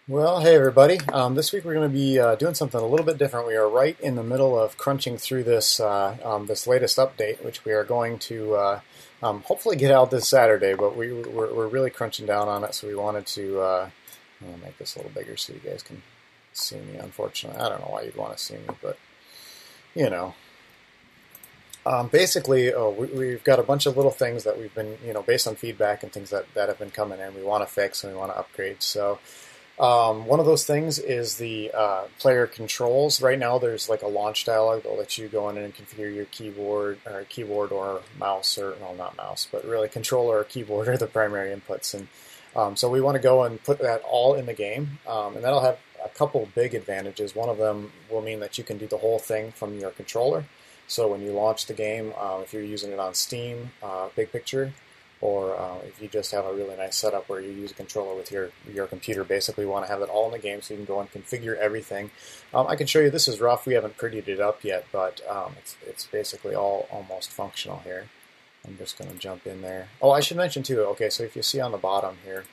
Well, hey everybody. This week we're going to be doing something a little bit different. We are right in the middle of crunching through this latest update, which we are going to hopefully get out this Saturday. But we're really crunching down on it, so we wanted to I'll make this a little bigger so you guys can see me. Unfortunately, I don't know why you'd want to see me, but you know. Basically, we've got a bunch of little things that we've been, based on feedback and things that have been coming in, we want to fix and we want to upgrade. So. One of those things is the player controls. Right now there's like a launch dialog that will let you go in and configure your keyboard or mouse, or well, not mouse, but really controller or keyboard are the primary inputs. And so we want to go and put that all in the game, and that'll have a couple big advantages. One of them will mean that you can do the whole thing from your controller. So when you launch the game, if you're using it on Steam, big picture, or if you just have a really nice setup where you use a controller with your computer, basically you want to have it all in the game so you can go and configure everything. I can show you, this is rough, we haven't prettied it up yet, but it's basically all almost functional here. I'm just going to jump in there. Oh, I should mention too, okay, so if you see on the bottom here,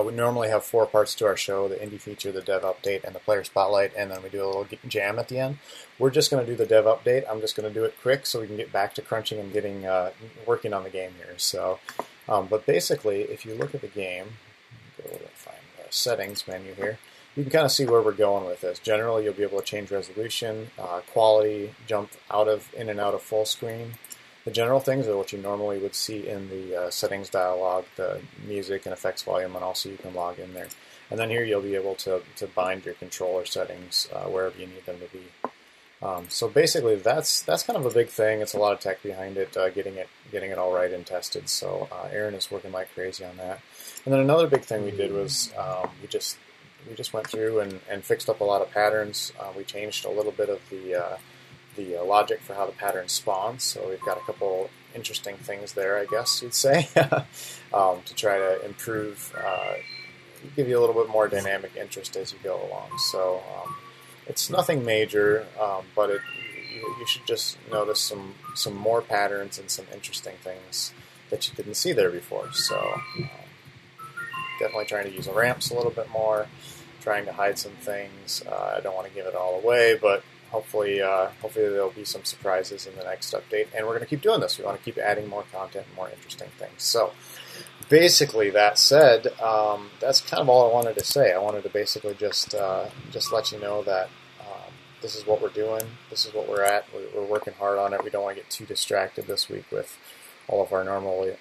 we normally have 4 parts to our show: the indie feature, the dev update, and the player spotlight, and then we do a little jam at the end. We're just going to do the dev update. I'm just going to do it quick so we can get back to crunching and getting working on the game here. So, but basically, if you look at the game, go and find the settings menu here, you can kind of see where we're going with this. Generally, you'll be able to change resolution, quality, jump in and out of full screen. The general things are what you normally would see in the settings dialog, the music and effects volume, and also you can log in there. And then here you'll be able to bind your controller settings wherever you need them to be. So basically that's kind of a big thing. It's a lot of tech behind it, getting it all right and tested. So Aaron is working like crazy on that. And then another big thing we did was we just went through and fixed up a lot of patterns. We changed a little bit of the logic for how the pattern spawns, so we've got a couple interesting things there, I guess you'd say, to try to improve, give you a little bit more dynamic interest as you go along. So it's nothing major, but you should just notice some more patterns and some interesting things that you didn't see there before. So definitely trying to use the ramps a little bit more, trying to hide some things. I don't want to give it all away, but hopefully there'll be some surprises in the next update, and we're going to keep doing this. We want to keep adding more content and more interesting things. So basically, that said, that's kind of all I wanted to say. I wanted to basically just let you know that this is what we're doing. This is what we're at. We're working hard on it. We don't want to get too distracted this week with all of our normal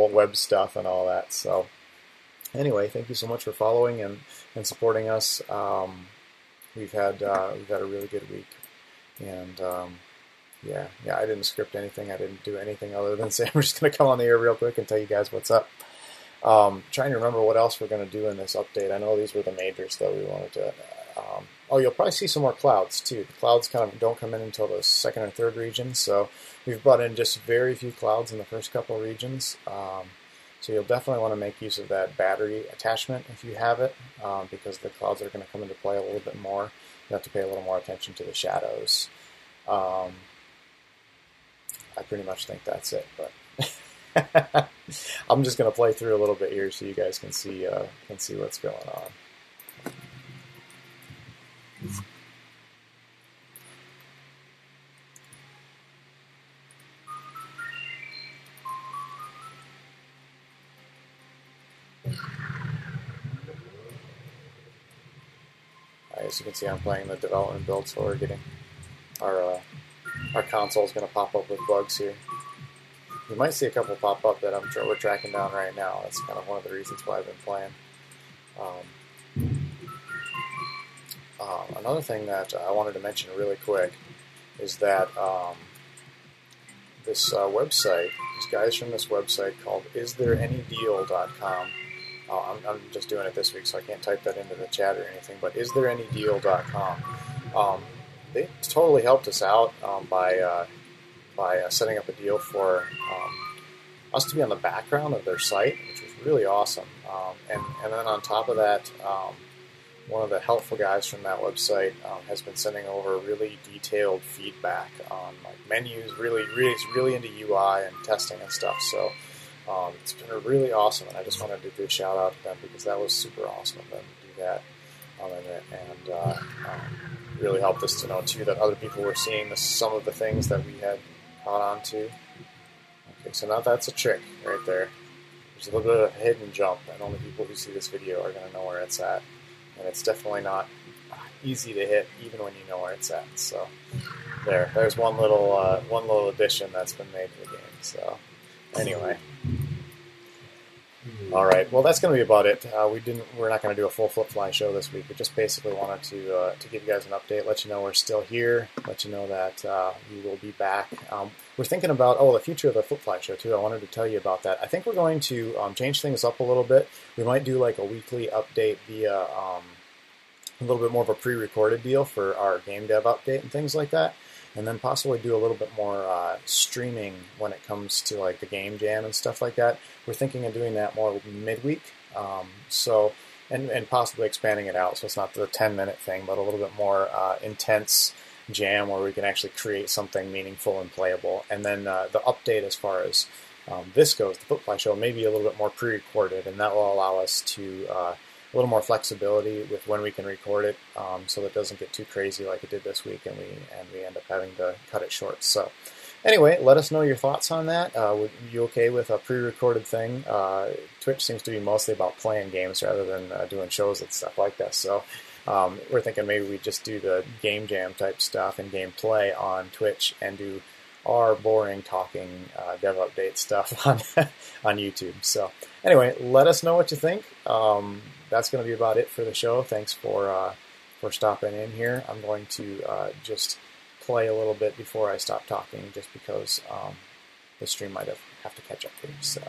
web stuff and all that. So anyway, thank you so much for following and supporting us. We've had a really good week, and yeah, I didn't script anything. I didn't do anything other than say I'm just going to come on the air real quick and tell you guys what's up. Trying to remember what else we're going to do in this update. I know these were the majors that we wanted to. You'll probably see some more clouds too. The clouds kind of don't come in until the second or third region, so we've brought in just very few clouds in the first couple of regions. So you'll definitely want to make use of that battery attachment if you have it, because the clouds are going to come into play a little bit more. You have to pay a little more attention to the shadows. I pretty much think that's it, but I'm just going to play through a little bit here so you guys can see what's going on. As you can see, I'm playing the development build, so we're getting our console is going to pop up with bugs here. You might see a couple pop up that we're tracking down right now. That's kind of one of the reasons why I've been playing. Another thing that I wanted to mention really quick is that this website, these guys from this website called isthereanydeal.com. I'm just doing it this week, so I can't type that into the chat or anything, but isthereanydeal.com. They totally helped us out by setting up a deal for us to be on the background of their site, which was really awesome. And then on top of that, one of the helpful guys from that website has been sending over really detailed feedback on like menus, really into UI and testing and stuff. So It's been really awesome, and I just wanted to do a shout out to them because that was super awesome of them to do that. Really helped us to know too that other people were seeing some of the things that we had caught on to. Okay, so now that's a trick right there. There's a little bit of a hidden jump, and only people who see this video are going to know where it's at. And it's definitely not easy to hit, even when you know where it's at. So there's one little addition that's been made to the game. So anyway. All right. Well, that's going to be about it. We're not going to do a full Flippfly show this week. We just basically wanted to give you guys an update, let you know we're still here, let you know that we will be back. We're thinking about the future of the Flippfly show too. I wanted to tell you about that. I think we're going to change things up a little bit. We might do like a weekly update via a little bit more of a pre-recorded deal for our game dev update and things like that. And then possibly do a little bit more streaming when it comes to like the game jam and stuff like that. We're thinking of doing that more midweek, and possibly expanding it out so it's not the 10-minute thing, but a little bit more intense jam where we can actually create something meaningful and playable. And then the update as far as this goes, the Flippfly show, may be a little bit more pre-recorded, and that will allow us to a little more flexibility with when we can record it, so that it doesn't get too crazy like it did this week, and we end up having to cut it short. So anyway, let us know your thoughts on that. Would you okay with a pre-recorded thing? Twitch seems to be mostly about playing games rather than doing shows and stuff like that. So we're thinking maybe we just do the game jam type stuff and gameplay on Twitch and do our boring talking dev update stuff on YouTube. So anyway, let us know what you think. That's going to be about it for the show. Thanks for stopping in here. I'm going to just play a little bit before I stop talking, just because the stream might have to catch up here. So.